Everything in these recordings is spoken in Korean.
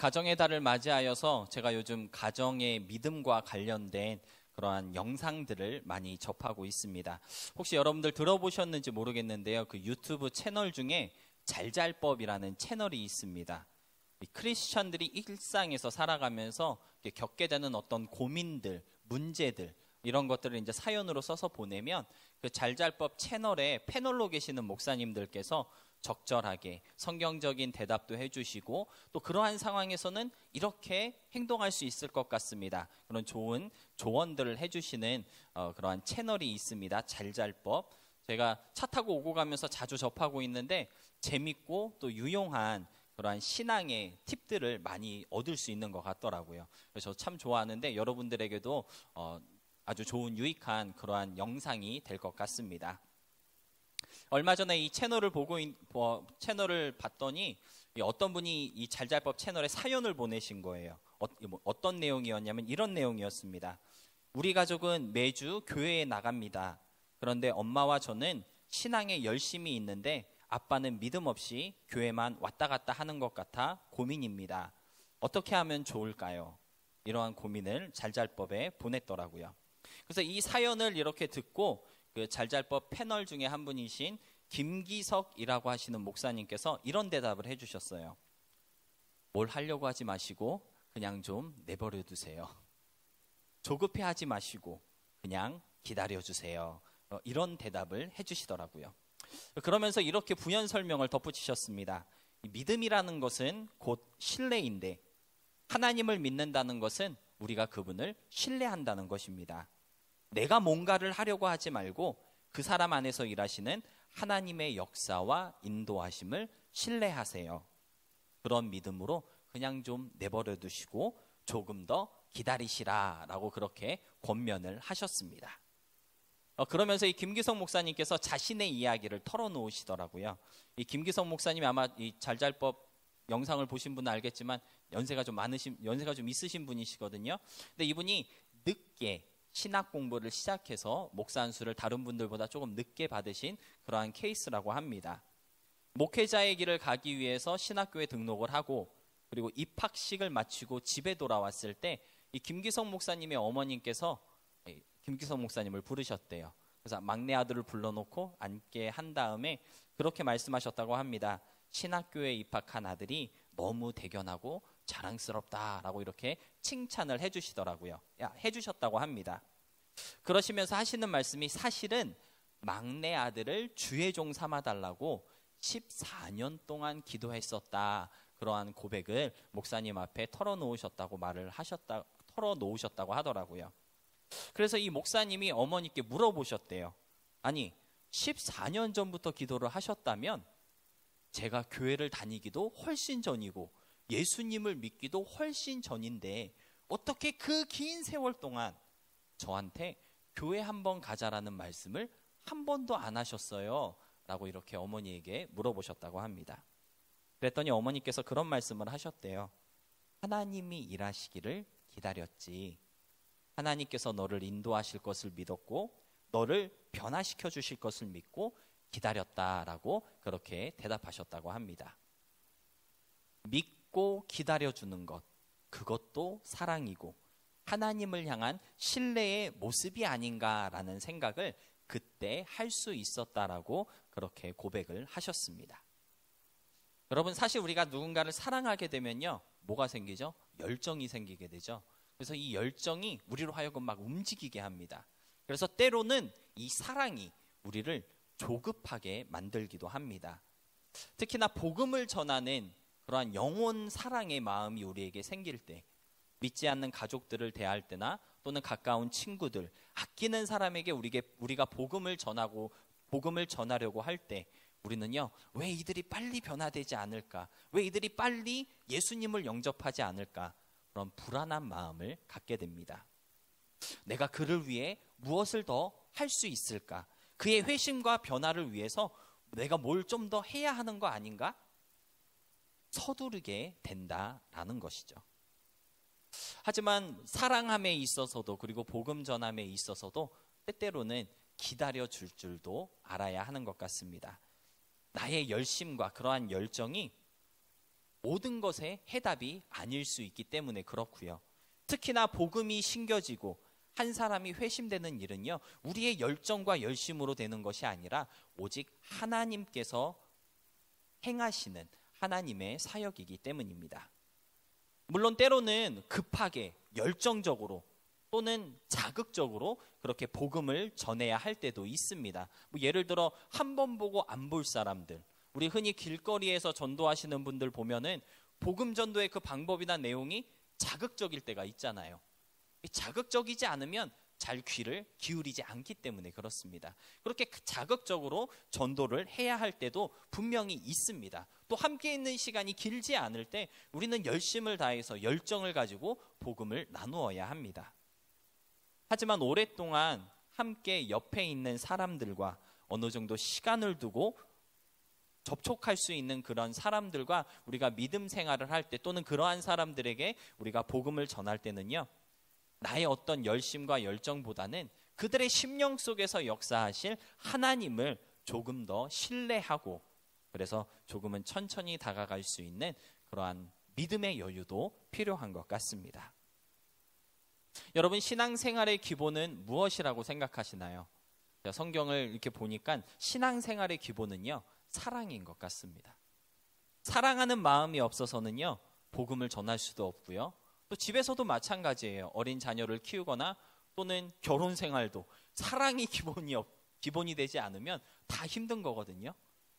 가정의 달을 맞이하여서 제가 요즘 가정의 믿음과 관련된 그러한 영상들을 많이 접하고 있습니다. 혹시 여러분들 들어보셨는지 모르겠는데요. 그 유튜브 채널 중에 잘잘법이라는 채널이 있습니다. 크리스천들이 일상에서 살아가면서 겪게 되는 어떤 고민들, 문제들, 이런 것들을 이제 사연으로 써서 보내면 그 잘잘법 채널에 패널로 계시는 목사님들께서 적절하게 성경적인 대답도 해주시고 또 그러한 상황에서는 이렇게 행동할 수 있을 것 같습니다. 그런 좋은 조언들을 해주시는 그러한 채널이 있습니다. 잘잘법. 제가 차 타고 오고 가면서 자주 접하고 있는데 재밌고 또 유용한 그러한 신앙의 팁들을 많이 얻을 수 있는 것 같더라고요. 그래서 참 좋아하는데 여러분들에게도 아주 좋은 유익한 그러한 영상이 될 것 같습니다. 얼마 전에 이 채널을 채널을 봤더니 어떤 분이 이 잘잘법 채널에 사연을 보내신 거예요. 어떤 내용이었냐면 이런 내용이었습니다. 우리 가족은 매주 교회에 나갑니다. 그런데 엄마와 저는 신앙에 열심히 있는데 아빠는 믿음 없이 교회만 왔다 갔다 하는 것 같아 고민입니다. 어떻게 하면 좋을까요? 이러한 고민을 잘잘법에 보냈더라고요. 그래서 이 사연을 이렇게 듣고 그 잘잘법 패널 중에 한 분이신 김기석이라고 하시는 목사님께서 이런 대답을 해주셨어요. 뭘 하려고 하지 마시고 그냥 좀 내버려 두세요. 조급해 하지 마시고 그냥 기다려 주세요. 이런 대답을 해주시더라고요. 그러면서 이렇게 부연 설명을 덧붙이셨습니다. 믿음이라는 것은 곧 신뢰인데 하나님을 믿는다는 것은 우리가 그분을 신뢰한다는 것입니다. 내가 뭔가를 하려고 하지 말고 그 사람 안에서 일하시는 하나님의 역사와 인도하심을 신뢰하세요. 그런 믿음으로 그냥 좀 내버려 두시고 조금 더 기다리시라라고 그렇게 권면을 하셨습니다. 그러면서 이 김기석 목사님께서 자신의 이야기를 털어놓으시더라고요. 이 김기석 목사님이 아마 이 잘잘법 영상을 보신 분은 알겠지만 연세가 좀 있으신 분이시거든요. 근데 이분이 늦게 신학 공부를 시작해서 목사 안수를 다른 분들보다 조금 늦게 받으신 그러한 케이스라고 합니다. 목회자의 길을 가기 위해서 신학교에 등록을 하고 그리고 입학식을 마치고 집에 돌아왔을 때 이 김기석 목사님의 어머님께서 김기석 목사님을 부르셨대요. 그래서 막내 아들을 불러놓고 앉게 한 다음에 그렇게 말씀하셨다고 합니다. 신학교에 입학한 아들이 너무 대견하고 자랑스럽다라고 이렇게 칭찬을 해주셨다고 합니다. 그러시면서 하시는 말씀이 사실은 막내 아들을 주의 종 삼아달라고 14년 동안 기도했었다. 그러한 고백을 목사님 앞에 털어놓으셨다고 하더라고요. 그래서 이 목사님이 어머니께 물어보셨대요. 아니 14년 전부터 기도를 하셨다면 제가 교회를 다니기도 훨씬 전이고 예수님을 믿기도 훨씬 전인데 어떻게 그 긴 세월 동안 저한테 교회 한번 가자라는 말씀을 한 번도 안 하셨어요? 라고 이렇게 어머니에게 물어보셨다고 합니다. 그랬더니 어머니께서 그런 말씀을 하셨대요. 하나님이 일하시기를 기다렸지. 하나님께서 너를 인도하실 것을 믿었고 너를 변화시켜 주실 것을 믿고 기다렸다라고 그렇게 대답하셨다고 합니다. 믿고 기다려주는 것, 그것도 사랑이고 하나님을 향한 신뢰의 모습이 아닌가라는 생각을 그때 할 수 있었다라고 그렇게 고백을 하셨습니다. 여러분 사실 우리가 누군가를 사랑하게 되면요 뭐가 생기죠? 열정이 생기게 되죠. 그래서 이 열정이 우리로 하여금 막 움직이게 합니다. 그래서 때로는 이 사랑이 우리를 조급하게 만들기도 합니다. 특히나 복음을 전하는 그러한 영혼 사랑의 마음이 우리에게 생길 때 믿지 않는 가족들을 대할 때나 또는 가까운 친구들, 아끼는 사람에게 우리가 복음을 전하려고 할 때 우리는요 왜 이들이 빨리 변화되지 않을까? 왜 이들이 빨리 예수님을 영접하지 않을까? 그런 불안한 마음을 갖게 됩니다. 내가 그를 위해 무엇을 더 할 수 있을까? 그의 회심과 변화를 위해서 내가 뭘 좀 더 해야 하는 거 아닌가? 서두르게 된다라는 것이죠. 하지만 사랑함에 있어서도 그리고 복음 전함에 있어서도 때때로는 기다려 줄 줄도 알아야 하는 것 같습니다. 나의 열심과 그러한 열정이 모든 것의 해답이 아닐 수 있기 때문에 그렇고요. 특히나 복음이 심겨지고 한 사람이 회심되는 일은요, 우리의 열정과 열심으로 되는 것이 아니라 오직 하나님께서 행하시는 하나님의 사역이기 때문입니다. 물론 때로는 급하게 열정적으로 또는 자극적으로 그렇게 복음을 전해야 할 때도 있습니다. 예를 들어 한 번 보고 안 볼 사람들, 우리 흔히 길거리에서 전도하시는 분들 보면은 복음 전도의 그 방법이나 내용이 자극적일 때가 있잖아요. 자극적이지 않으면 잘 귀를 기울이지 않기 때문에 그렇습니다. 그렇게 자극적으로 전도를 해야 할 때도 분명히 있습니다. 또 함께 있는 시간이 길지 않을 때 우리는 열심을 다해서 열정을 가지고 복음을 나누어야 합니다. 하지만 오랫동안 함께 옆에 있는 사람들과 어느 정도 시간을 두고 접촉할 수 있는 그런 사람들과 우리가 믿음 생활을 할 때 또는 그러한 사람들에게 우리가 복음을 전할 때는요, 나의 어떤 열심과 열정보다는 그들의 심령 속에서 역사하실 하나님을 조금 더 신뢰하고, 그래서 조금은 천천히 다가갈 수 있는 그러한 믿음의 여유도 필요한 것 같습니다. 여러분, 신앙생활의 기본은 무엇이라고 생각하시나요? 성경을 이렇게 보니까 신앙생활의 기본은요, 사랑인 것 같습니다. 사랑하는 마음이 없어서는요, 복음을 전할 수도 없고요. 또 집에서도 마찬가지예요. 어린 자녀를 키우거나 또는 결혼 생활도 사랑이 기본이 되지 않으면 다 힘든 거거든요.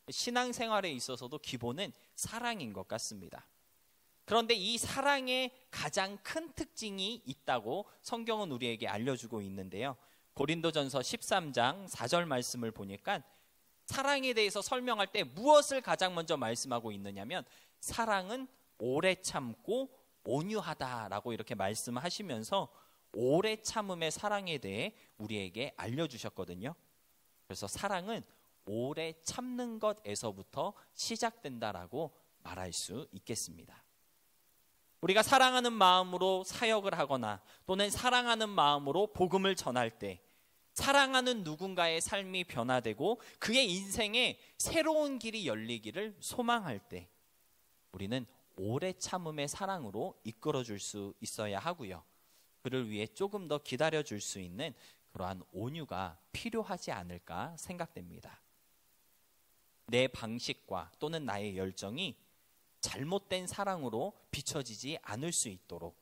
신앙생활에 있어서도 기본은 사랑인 것 같습니다. 그런데 이 사랑의 가장 큰 특징이 있다고 성경은 우리에게 알려주고 있는데요. 고린도전서 13장 4절 말씀을 보니까 사랑에 대해서 설명할 때 무엇을 가장 먼저 말씀하고 있느냐면 사랑은 오래 참고 온유하다라고 이렇게 말씀하시면서 오래 참음의 사랑에 대해 우리에게 알려주셨거든요. 그래서 사랑은 오래 참는 것에서부터 시작된다라고 말할 수 있겠습니다. 우리가 사랑하는 마음으로 사역을 하거나 또는 사랑하는 마음으로 복음을 전할 때 사랑하는 누군가의 삶이 변화되고 그의 인생에 새로운 길이 열리기를 소망할 때 우리는 오래 참음의 사랑으로 이끌어줄 수 있어야 하고요. 그를 위해 조금 더 기다려줄 수 있는 그러한 온유가 필요하지 않을까 생각됩니다. 내 방식과 또는 나의 열정이 잘못된 사랑으로 비춰지지 않을 수 있도록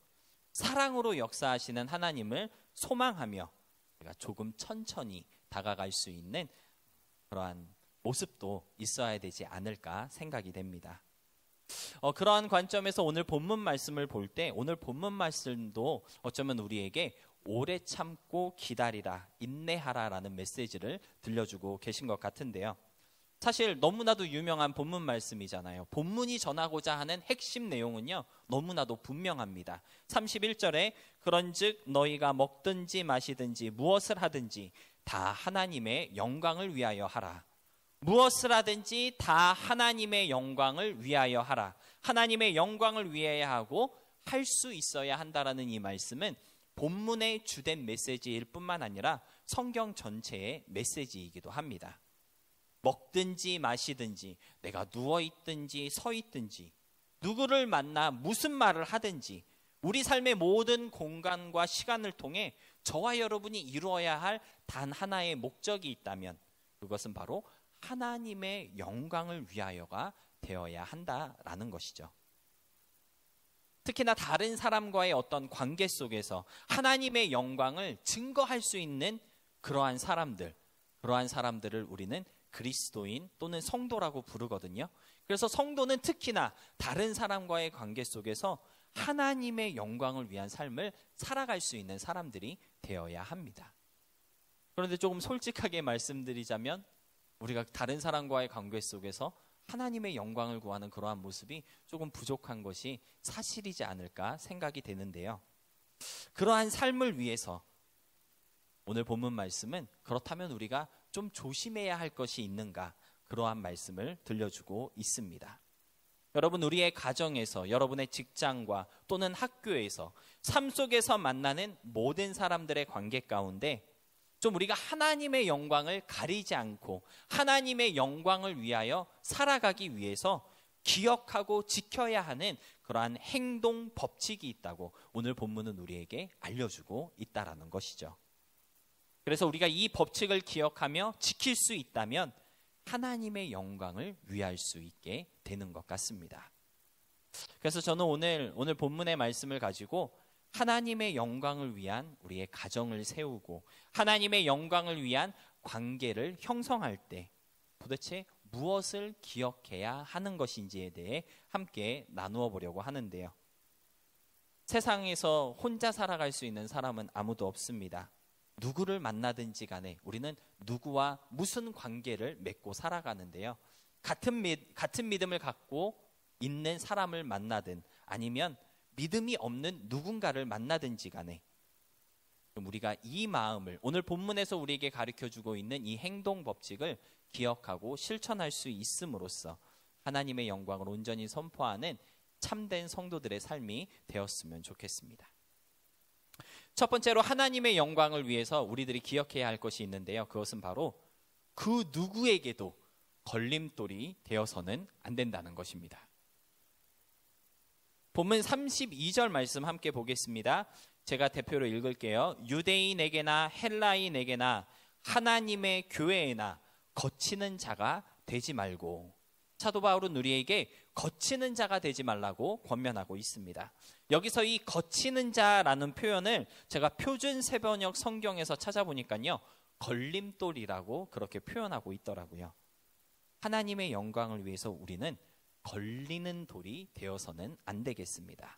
사랑으로 역사하시는 하나님을 소망하며 우리가 조금 천천히 다가갈 수 있는 그러한 모습도 있어야 되지 않을까 생각이 됩니다. 그러한 관점에서 오늘 본문 말씀을 볼 때 오늘 본문 말씀도 어쩌면 우리에게 오래 참고 기다리라, 인내하라라는 메시지를 들려주고 계신 것 같은데요. 사실 너무나도 유명한 본문 말씀이잖아요. 본문이 전하고자 하는 핵심 내용은요, 너무나도 분명합니다. 31절에 그런즉 너희가 먹든지 마시든지 무엇을 하든지 다 하나님의 영광을 위하여 하라. 무엇을 하든지 다 하나님의 영광을 위하여 하라. 하나님의 영광을 위하여 하고 할 수 있어야 한다라는 이 말씀은 본문의 주된 메시지일 뿐만 아니라 성경 전체의 메시지이기도 합니다. 먹든지 마시든지 내가 누워있든지 서있든지 누구를 만나 무슨 말을 하든지 우리 삶의 모든 공간과 시간을 통해 저와 여러분이 이루어야 할 단 하나의 목적이 있다면 그것은 바로 하나님의 영광을 위하여가 되어야 한다라는 것이죠. 특히나 다른 사람과의 어떤 관계 속에서 하나님의 영광을 증거할 수 있는 그러한 사람들을 우리는 그리스도인 또는 성도라고 부르거든요. 그래서 성도는 특히나 다른 사람과의 관계 속에서 하나님의 영광을 위한 삶을 살아갈 수 있는 사람들이 되어야 합니다. 그런데 조금 솔직하게 말씀드리자면 우리가 다른 사람과의 관계 속에서 하나님의 영광을 구하는 그러한 모습이 조금 부족한 것이 사실이지 않을까 생각이 되는데요. 그러한 삶을 위해서 오늘 본문 말씀은 그렇다면 우리가 좀 조심해야 할 것이 있는가, 그러한 말씀을 들려주고 있습니다. 여러분, 우리의 가정에서, 여러분의 직장과 또는 학교에서, 삶 속에서 만나는 모든 사람들의 관계 가운데 좀 우리가 하나님의 영광을 가리지 않고 하나님의 영광을 위하여 살아가기 위해서 기억하고 지켜야 하는 그러한 행동 법칙이 있다고 오늘 본문은 우리에게 알려주고 있다라는 것이죠. 그래서 우리가 이 법칙을 기억하며 지킬 수 있다면 하나님의 영광을 위할 수 있게 되는 것 같습니다. 그래서 저는 오늘 본문의 말씀을 가지고 하나님의 영광을 위한 우리의 가정을 세우고 하나님의 영광을 위한 관계를 형성할 때 도대체 무엇을 기억해야 하는 것인지에 대해 함께 나누어 보려고 하는데요. 세상에서 혼자 살아갈 수 있는 사람은 아무도 없습니다. 누구를 만나든지 간에 우리는 누구와 무슨 관계를 맺고 살아가는데요. 같은 믿음을 갖고 있는 사람을 만나든 아니면 믿음이 없는 누군가를 만나든지 간에 그럼 우리가 이 마음을 오늘 본문에서 우리에게 가르쳐주고 있는 이 행동 법칙을 기억하고 실천할 수 있음으로써 하나님의 영광을 온전히 선포하는 참된 성도들의 삶이 되었으면 좋겠습니다. 첫 번째로 하나님의 영광을 위해서 우리들이 기억해야 할 것이 있는데요. 그것은 바로 그 누구에게도 걸림돌이 되어서는 안 된다는 것입니다. 본문 32절 말씀 함께 보겠습니다. 제가 대표로 읽을게요. 유대인에게나 헬라인에게나 하나님의 교회에나 거치는 자가 되지 말고. 사도 바울은 우리에게 거치는 자가 되지 말라고 권면하고 있습니다. 여기서 이 거치는 자라는 표현을 제가 표준 세번역 성경에서 찾아보니까요. 걸림돌이라고 그렇게 표현하고 있더라고요. 하나님의 영광을 위해서 우리는 걸리는 돌이 되어서는 안 되겠습니다.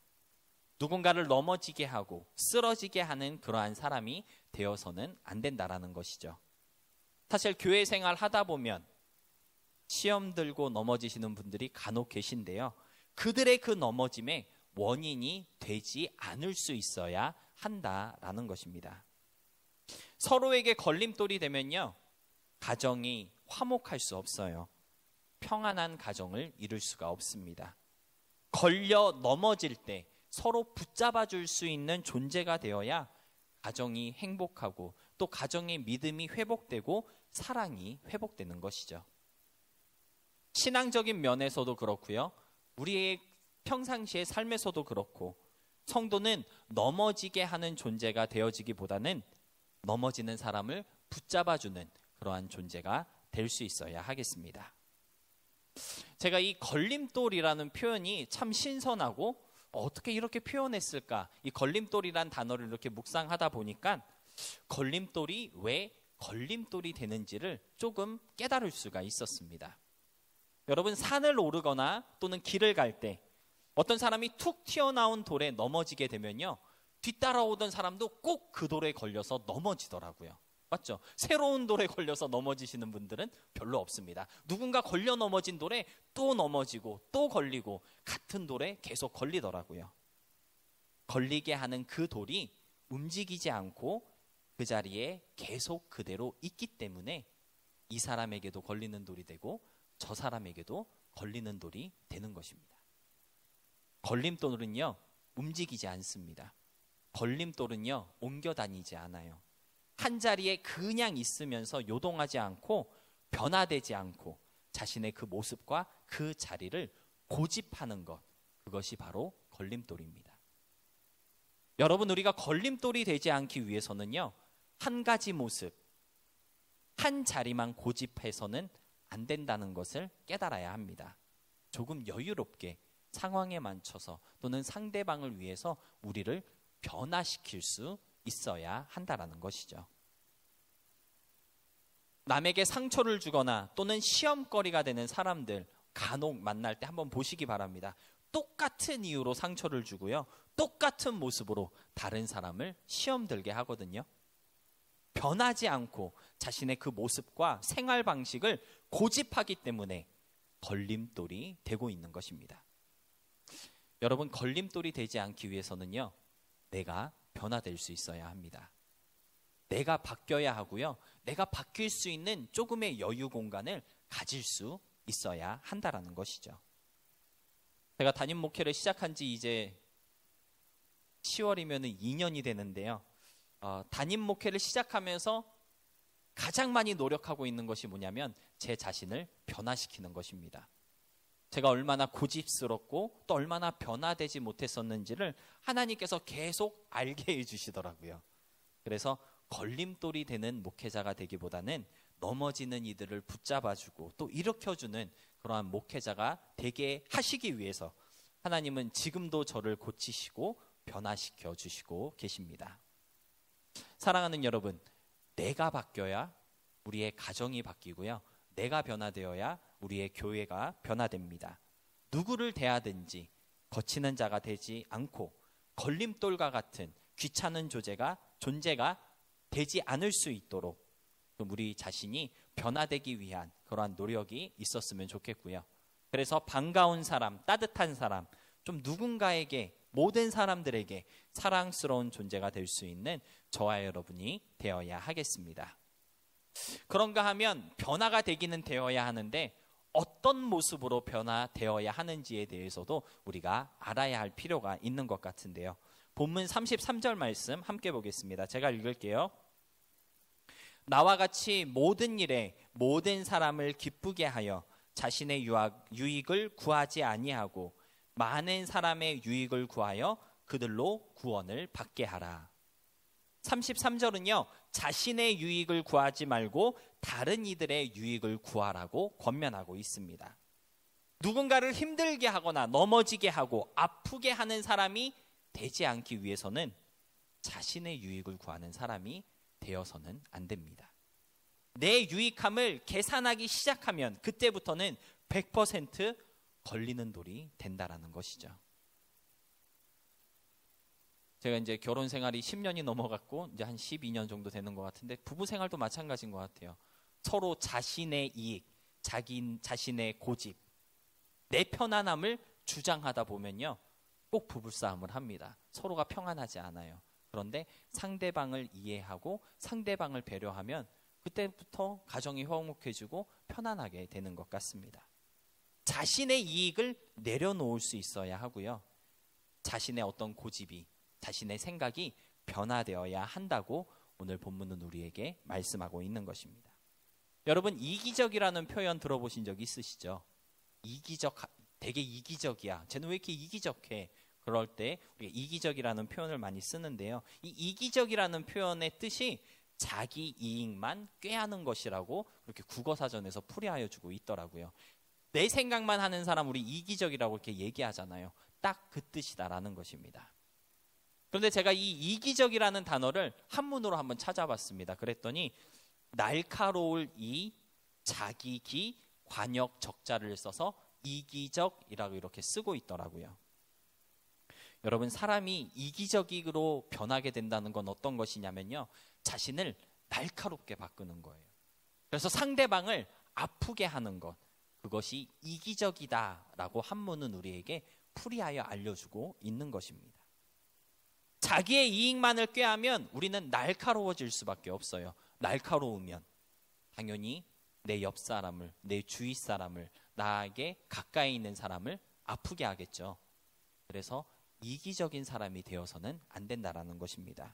누군가를 넘어지게 하고 쓰러지게 하는 그러한 사람이 되어서는 안 된다라는 것이죠. 사실 교회 생활 하다 보면 시험 들고 넘어지시는 분들이 간혹 계신데요. 그들의 그 넘어짐에 원인이 되지 않을 수 있어야 한다라는 것입니다. 서로에게 걸림돌이 되면요. 가정이 화목할 수 없어요. 평안한 가정을 이룰 수가 없습니다. 걸려 넘어질 때 서로 붙잡아 줄 수 있는 존재가 되어야 가정이 행복하고 또 가정의 믿음이 회복되고 사랑이 회복되는 것이죠. 신앙적인 면에서도 그렇고요. 우리의 평상시의 삶에서도 그렇고 성도는 넘어지게 하는 존재가 되어지기보다는 넘어지는 사람을 붙잡아주는 그러한 존재가 될 수 있어야 하겠습니다. 제가 이 걸림돌이라는 표현이 참 신선하고 어떻게 이렇게 표현했을까? 이 걸림돌이란 단어를 이렇게 묵상하다 보니까 걸림돌이 왜 걸림돌이 되는지를 조금 깨달을 수가 있었습니다. 여러분 산을 오르거나 또는 길을 갈 때 어떤 사람이 툭 튀어나온 돌에 넘어지게 되면요. 뒤따라오던 사람도 꼭 그 돌에 걸려서 넘어지더라고요. 맞죠? 새로운 돌에 걸려서 넘어지시는 분들은 별로 없습니다. 누군가 걸려 넘어진 돌에 또 넘어지고 또 걸리고 같은 돌에 계속 걸리더라고요. 걸리게 하는 그 돌이 움직이지 않고 그 자리에 계속 그대로 있기 때문에 이 사람에게도 걸리는 돌이 되고 저 사람에게도 걸리는 돌이 되는 것입니다. 걸림돌은요, 움직이지 않습니다. 걸림돌은요, 옮겨 다니지 않아요. 한 자리에 그냥 있으면서 요동하지 않고 변화되지 않고 자신의 그 모습과 그 자리를 고집하는 것, 그것이 바로 걸림돌입니다. 여러분, 우리가 걸림돌이 되지 않기 위해서는요, 한 가지 모습, 한 자리만 고집해서는 안 된다는 것을 깨달아야 합니다. 조금 여유롭게 상황에 맞춰서 또는 상대방을 위해서 우리를 변화시킬 수 있어야 한다라는 것이죠. 남에게 상처를 주거나 또는 시험거리가 되는 사람들 간혹 만날 때 한번 보시기 바랍니다. 똑같은 이유로 상처를 주고요. 똑같은 모습으로 다른 사람을 시험 들게 하거든요. 변하지 않고 자신의 그 모습과 생활 방식을 고집하기 때문에 걸림돌이 되고 있는 것입니다. 여러분, 걸림돌이 되지 않기 위해서는요. 내가 변화될 수 있어야 합니다. 내가 바뀌어야 하고요. 내가 바뀔 수 있는 조금의 여유 공간을 가질 수 있어야 한다라는 것이죠. 제가 담임 목회를 시작한 지 이제 10월이면 2년이 되는데요. 담임 목회를 시작하면서 가장 많이 노력하고 있는 것이 뭐냐면 제 자신을 변화시키는 것입니다. 제가 얼마나 고집스럽고 또 얼마나 변화되지 못했었는지를 하나님께서 계속 알게 해주시더라고요. 그래서 걸림돌이 되는 목회자가 되기보다는 넘어지는 이들을 붙잡아주고 또 일으켜주는 그러한 목회자가 되게 하시기 위해서 하나님은 지금도 저를 고치시고 변화시켜 주시고 계십니다. 사랑하는 여러분, 내가 바뀌어야 우리의 가정이 바뀌고요. 내가 변화되어야 우리의 교회가 변화됩니다. 누구를 대하든지 거치는 자가 되지 않고 걸림돌과 같은 귀찮은 존재가 되지 않을 수 있도록 우리 자신이 변화되기 위한 그러한 노력이 있었으면 좋겠고요. 그래서 반가운 사람, 따뜻한 사람, 좀 누군가에게, 모든 사람들에게 사랑스러운 존재가 될 수 있는 저와 여러분이 되어야 하겠습니다. 그런가 하면 변화가 되기는 되어야 하는데 어떤 모습으로 변화되어야 하는지에 대해서도 우리가 알아야 할 필요가 있는 것 같은데요. 본문 33절 말씀 함께 보겠습니다. 제가 읽을게요. 나와 같이 모든 일에 모든 사람을 기쁘게 하여 자신의 유익을 구하지 아니하고 많은 사람의 유익을 구하여 그들로 구원을 받게 하라. 33절은요, 자신의 유익을 구하지 말고 다른 이들의 유익을 구하라고 권면하고 있습니다. 누군가를 힘들게 하거나 넘어지게 하고 아프게 하는 사람이 되지 않기 위해서는 자신의 유익을 구하는 사람이 되어서는 안 됩니다. 내 유익함을 계산하기 시작하면 그때부터는 100% 걸리는 돌이 된다라는 것이죠. 제가 이제 결혼 생활이 10년이 넘어갔고 이제 한 12년 정도 되는 것 같은데 부부 생활도 마찬가지인 것 같아요. 서로 자신의 이익, 자신의 고집, 내 편안함을 주장하다 보면요, 꼭 부부싸움을 합니다. 서로가 평안하지 않아요. 그런데 상대방을 이해하고 상대방을 배려하면 그때부터 가정이 화목해지고 편안하게 되는 것 같습니다. 자신의 이익을 내려놓을 수 있어야 하고요. 자신의 어떤 고집이, 자신의 생각이 변화되어야 한다고 오늘 본문은 우리에게 말씀하고 있는 것입니다. 여러분, 이기적이라는 표현 들어보신 적 있으시죠? 되게 이기적이야. 쟤는 왜 이렇게 이기적해? 그럴 때 우리가 이기적이라는 표현을 많이 쓰는데요. 이 이기적이라는 표현의 뜻이 자기 이익만 꾀하는 것이라고 그렇게 국어사전에서 풀이하여 주고 있더라고요. 내 생각만 하는 사람 우리 이기적이라고 이렇게 얘기하잖아요. 딱 그 뜻이다라는 것입니다. 그런데 제가 이 이기적이라는 단어를 한문으로 한번 찾아봤습니다. 그랬더니 날카로울 이, 자기기, 관역 적자를 써서 이기적이라고 이렇게 쓰고 있더라고요. 여러분, 사람이 이기적으로 변하게 된다는 건 어떤 것이냐면요, 자신을 날카롭게 바꾸는 거예요. 그래서 상대방을 아프게 하는 것, 그것이 이기적이다라고 한문은 우리에게 풀이하여 알려주고 있는 것입니다. 자기의 이익만을 꾀하면 우리는 날카로워질 수밖에 없어요. 날카로우면 당연히 내 옆 사람을, 내 주위 사람을, 나에게 가까이 있는 사람을 아프게 하겠죠. 그래서 이기적인 사람이 되어서는 안 된다라는 것입니다.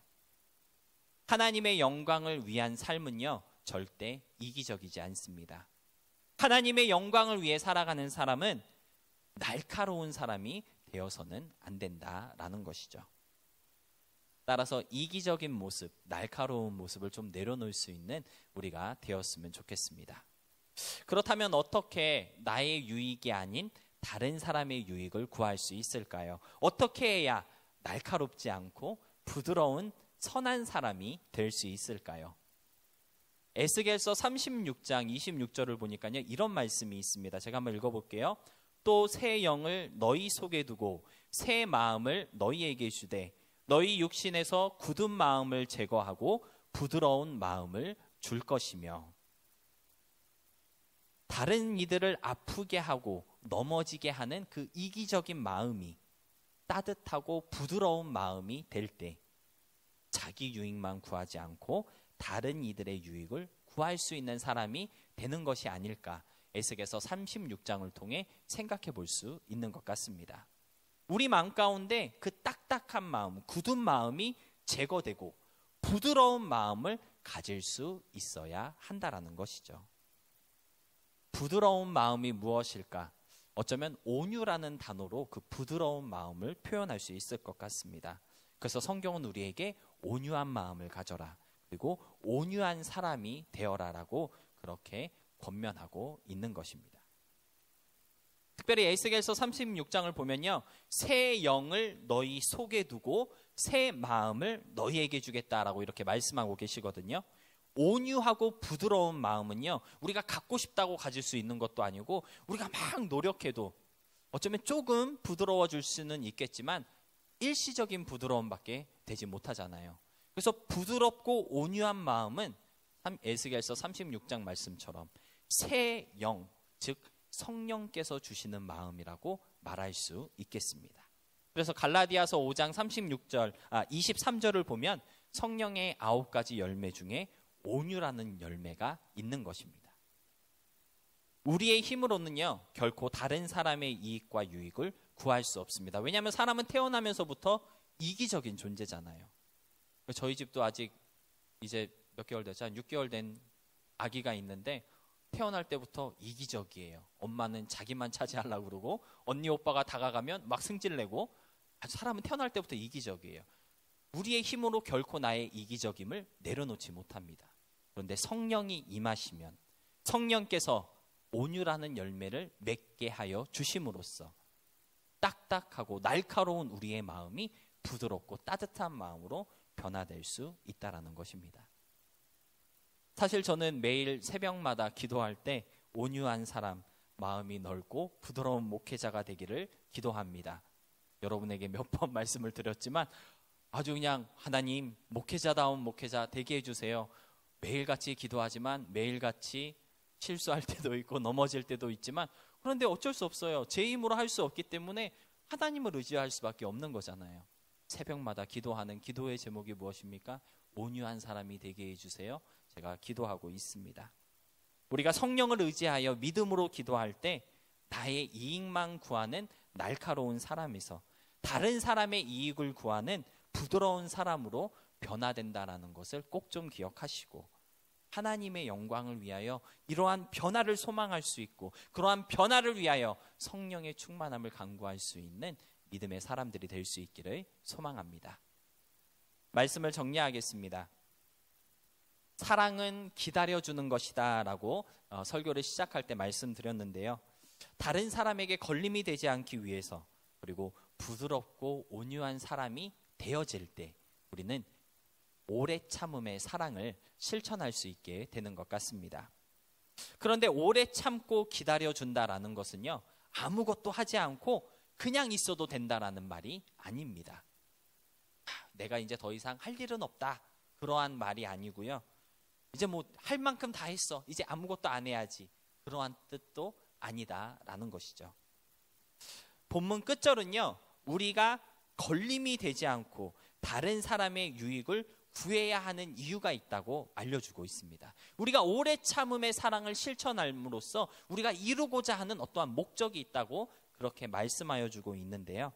하나님의 영광을 위한 삶은요, 절대 이기적이지 않습니다. 하나님의 영광을 위해 살아가는 사람은 날카로운 사람이 되어서는 안 된다라는 것이죠. 따라서 이기적인 모습, 날카로운 모습을 좀 내려놓을 수 있는 우리가 되었으면 좋겠습니다. 그렇다면 어떻게 나의 유익이 아닌 다른 사람의 유익을 구할 수 있을까요? 어떻게 해야 날카롭지 않고 부드러운 선한 사람이 될 수 있을까요? 에스겔서 36장 26절을 보니까요, 이런 말씀이 있습니다. 제가 한번 읽어볼게요. 또 새 영을 너희 속에 두고 새 마음을 너희에게 주되 너희 육신에서 굳은 마음을 제거하고 부드러운 마음을 줄 것이며, 다른 이들을 아프게 하고 넘어지게 하는 그 이기적인 마음이 따뜻하고 부드러운 마음이 될 때 자기 유익만 구하지 않고 다른 이들의 유익을 구할 수 있는 사람이 되는 것이 아닐까, 에스겔서 36장을 통해 생각해 볼 수 있는 것 같습니다. 우리 마음 가운데 그 딱딱한 마음, 굳은 마음이 제거되고 부드러운 마음을 가질 수 있어야 한다라는 것이죠. 부드러운 마음이 무엇일까? 어쩌면 온유라는 단어로 그 부드러운 마음을 표현할 수 있을 것 같습니다. 그래서 성경은 우리에게 온유한 마음을 가져라, 그리고 온유한 사람이 되어라라고 그렇게 권면하고 있는 것입니다. 특별히 에스겔서 36장을 보면요, 새 영을 너희 속에 두고 새 마음을 너희에게 주겠다라고 이렇게 말씀하고 계시거든요. 온유하고 부드러운 마음은요, 우리가 갖고 싶다고 가질 수 있는 것도 아니고, 우리가 막 노력해도 어쩌면 조금 부드러워질 수는 있겠지만 일시적인 부드러움밖에 되지 못하잖아요. 그래서 부드럽고 온유한 마음은 에스겔서 36장 말씀처럼 새 영, 즉 성령께서 주시는 마음이라고 말할 수 있겠습니다. 그래서 갈라디아서 5장 23절을 보면 성령의 9가지 열매 중에 온유라는 열매가 있는 것입니다. 우리의 힘으로는요, 결코 다른 사람의 이익과 유익을 구할 수 없습니다. 왜냐하면 사람은 태어나면서부터 이기적인 존재잖아요. 저희 집도 아직 이제 몇 개월 되죠? 한 6개월 된 아기가 있는데 태어날 때부터 이기적이에요. 엄마는 자기만 차지하려고 그러고 언니 오빠가 다가가면 막 승질내고, 사람은 태어날 때부터 이기적이에요. 우리의 힘으로 결코 나의 이기적임을 내려놓지 못합니다. 그런데 성령이 임하시면 성령께서 온유라는 열매를 맺게 하여 주심으로써 딱딱하고 날카로운 우리의 마음이 부드럽고 따뜻한 마음으로 변화될 수 있다는 것입니다. 사실 저는 매일 새벽마다 기도할 때 온유한 사람, 마음이 넓고 부드러운 목회자가 되기를 기도합니다. 여러분에게 몇 번 말씀을 드렸지만 아주 그냥 하나님, 목회자다운 목회자 되게 해주세요. 매일같이 기도하지만 매일같이 실수할 때도 있고 넘어질 때도 있지만, 그런데 어쩔 수 없어요. 제 힘으로 할 수 없기 때문에 하나님을 의지할 수밖에 없는 거잖아요. 새벽마다 기도하는 기도의 제목이 무엇입니까? 온유한 사람이 되게 해주세요. 제가 기도하고 있습니다. 우리가 성령을 의지하여 믿음으로 기도할 때 나의 이익만 구하는 날카로운 사람에서 다른 사람의 이익을 구하는 부드러운 사람으로 변화된다라는 것을 꼭 좀 기억하시고, 하나님의 영광을 위하여 이러한 변화를 소망할 수 있고, 그러한 변화를 위하여 성령의 충만함을 간구할 수 있는 믿음의 사람들이 될 수 있기를 소망합니다. 말씀을 정리하겠습니다. 사랑은 기다려주는 것이다 라고 설교를 시작할 때 말씀드렸는데요, 다른 사람에게 걸림이 되지 않기 위해서, 그리고 부드럽고 온유한 사람이 되어질 때 우리는 오래 참음의 사랑을 실천할 수 있게 되는 것 같습니다. 그런데 오래 참고 기다려준다라는 것은요, 아무것도 하지 않고 그냥 있어도 된다라는 말이 아닙니다. 내가 이제 더 이상 할 일은 없다, 그러한 말이 아니고요, 이제 뭐 할 만큼 다 했어, 이제 아무것도 안 해야지, 그러한 뜻도 아니다라는 것이죠. 본문 끝절은요, 우리가 걸림이 되지 않고 다른 사람의 유익을 구해야 하는 이유가 있다고 알려주고 있습니다. 우리가 오래 참음의 사랑을 실천함으로써 우리가 이루고자 하는 어떠한 목적이 있다고 그렇게 말씀하여 주고 있는데요,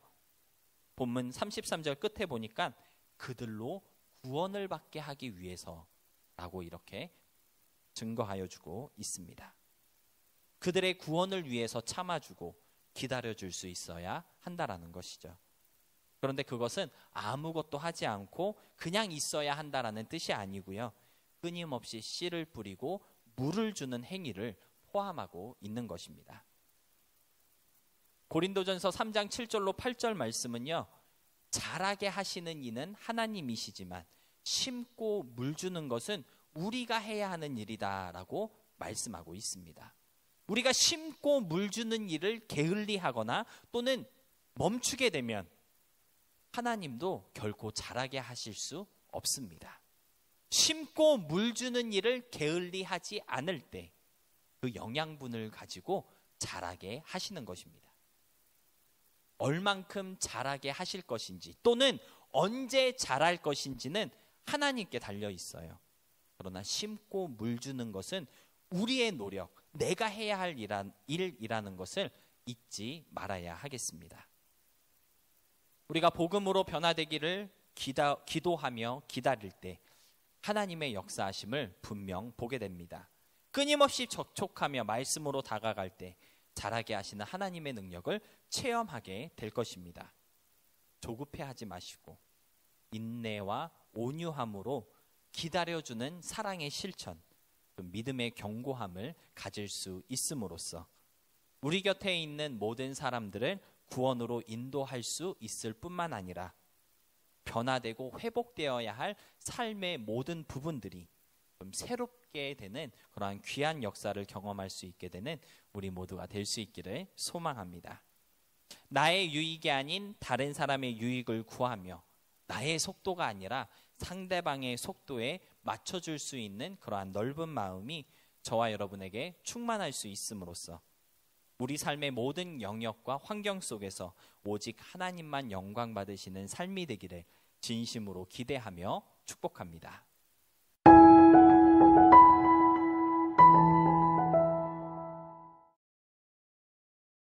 본문 33절 끝에 보니까 그들로 구원을 받게 하기 위해서라고 이렇게 증거하여 주고 있습니다. 그들의 구원을 위해서 참아주고 기다려줄 수 있어야 한다라는 것이죠. 그런데 그것은 아무것도 하지 않고 그냥 있어야 한다라는 뜻이 아니고요, 끊임없이 씨를 뿌리고 물을 주는 행위를 포함하고 있는 것입니다. 고린도전서 3장 7절로 8절 말씀은요, 자라게 하시는 이는 하나님이시지만 심고 물 주는 것은 우리가 해야 하는 일이다라고 말씀하고 있습니다. 우리가 심고 물 주는 일을 게을리하거나 또는 멈추게 되면 하나님도 결코 자라게 하실 수 없습니다. 심고 물 주는 일을 게을리하지 않을 때 그 영양분을 가지고 자라게 하시는 것입니다. 얼만큼 자라게 하실 것인지 또는 언제 자랄 것인지는 하나님께 달려 있어요. 그러나 심고 물 주는 것은 우리의 노력, 내가 해야 할 일이라는 것을 잊지 말아야 하겠습니다. 우리가 복음으로 변화되기를 기도하며 기다릴 때 하나님의 역사하심을 분명 보게 됩니다. 끊임없이 접촉하며 말씀으로 다가갈 때 자라게 하시는 하나님의 능력을 체험하게 될 것입니다. 조급해하지 마시고 인내와 온유함으로 기다려주는 사랑의 실천, 그 믿음의 견고함을 가질 수 있음으로써 우리 곁에 있는 모든 사람들을 구원으로 인도할 수 있을 뿐만 아니라 변화되고 회복되어야 할 삶의 모든 부분들이 좀 새롭게 되는 그러한 귀한 역사를 경험할 수 있게 되는 우리 모두가 될 수 있기를 소망합니다. 나의 유익이 아닌 다른 사람의 유익을 구하며 나의 속도가 아니라 상대방의 속도에 맞춰줄 수 있는 그러한 넓은 마음이 저와 여러분에게 충만할 수 있음으로써 우리 삶의 모든 영역과 환경 속에서 오직 하나님만 영광 받으시는 삶이 되기를 진심으로 기대하며 축복합니다.